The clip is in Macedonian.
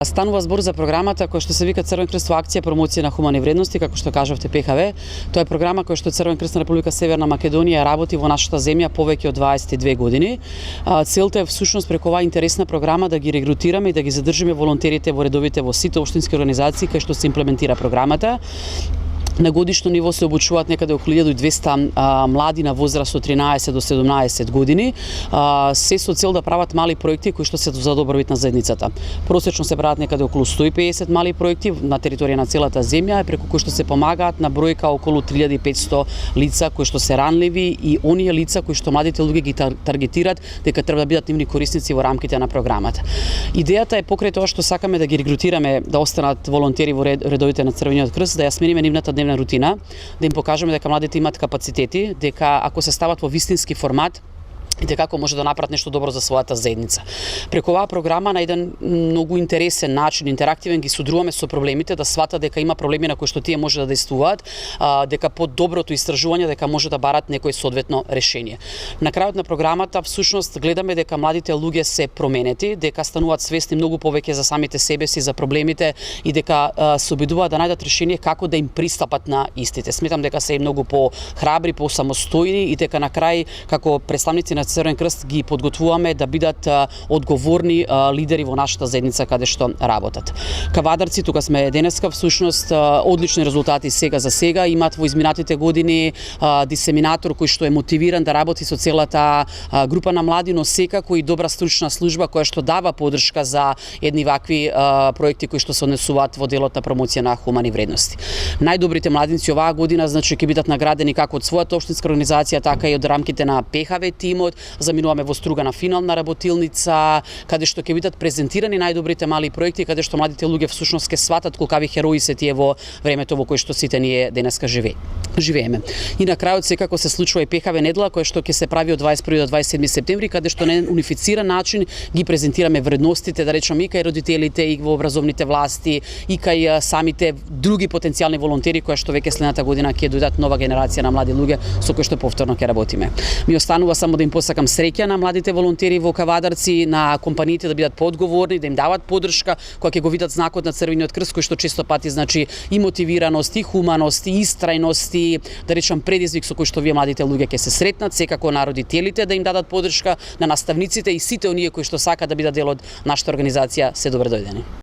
Станува збор за програмата која што се вика Црвен крст во акција промоција на хумани вредности, како што кажавте ПХВ. Тоа е програма која што Црвен крст на Република Северна Македонија работи во нашата земја повеќе од 22 години. Целта е всушност преку оваа интересна програма да ги регрутираме и да ги задржиме волонтерите во редовите во сите општински организации кај што се имплементира програмата. На годишно ниво се обучуваат некаде околу 1200 млади на возраст од 13 до 17 години, се со цел да прават мали проекти кои што се за добровит на заедницата. Просечно се прават некаде околу 150 мали проекти на територија на целата земја, преку кои што се помагаат на бројка околу 3500 лица кои што се ранливи и оние лица кои што младите луѓе ги таргетират дека треба да бидат нивни корисници во рамките на програмата. Идејата е покрај тоа што сакаме да ги регрутираме да останат волонтери во редовите на Црвениот крст, да ја смениме нивната дневна рутина, да им покажеме дека младите имаат капацитети, дека ако се стават во вистински формат, и како може да направат нешто добро за својата заедница. Преку оваа програма на еден многу интересен начин, интерактивен, ги судруваме со проблемите, да сватат дека има проблеми на кои што тие може да действуваат, дека по доброто истражување дека може да барат некој соодветно решение. На крајот на програмата всушност гледаме дека младите луѓе се променети, дека стануваат свесни многу повеќе за самите себе си, за проблемите и дека се обидуваат да најдат решение како да им пристапат на истите. Сметам дека се и многу по-храбри, по-самостојни и дека на крај како представници на Црвен крст ги подготвуваме да бидат одговорни лидери во нашата заедница каде што работат. Кавадарци, тука сме денеска, всушност одлични резултати сега за сега, имаат во изминатите години дисеминатор кој што е мотивиран да работи со целата група на млади, но секако и добра стручна служба која што дава поддршка за едни вакви проекти кои што се однесуваат во делот на промоција на хумани вредности. Најдобрите младинци оваа година значи ќе бидат наградени како од својата општинска организација, така и од рамките на ПХВ тимот. Заминуваме во стругана финална работилница, каде што ќе бидат презентирани најдобрите мали проекти, каде што младите луѓе всушност ќе сватат колкави херои се тие во времето во кое што сите ние денеска живееме. И на крајот секако се случува и ПХВ недела која што ќе се прави од 21 до 27 септември, каде што на унифициран начин ги презентираме вредностите, да речам и кај родителите и во образовните власти и кај самите други потенцијални волонтери кои што веќе следната година ќе дојдат нова генерација на млади луѓе со кои што повторно ќе работиме. Ми останува само да им посакам среќа на младите волонтери во Кавадарци, на компаниите да бидат поодговорни, да им дават поддршка кога ќе го видат знакот на Црвениот крст кој што често пати значи и мотивираност, и хуманост, и истрајност, и да речам предизвик со кој што вие младите луѓе ќе се сретнат, секако на родителите да им дадат поддршка, на наставниците и сите оние кои што сакаат да бидат дел од нашата организација, се добре дојдени.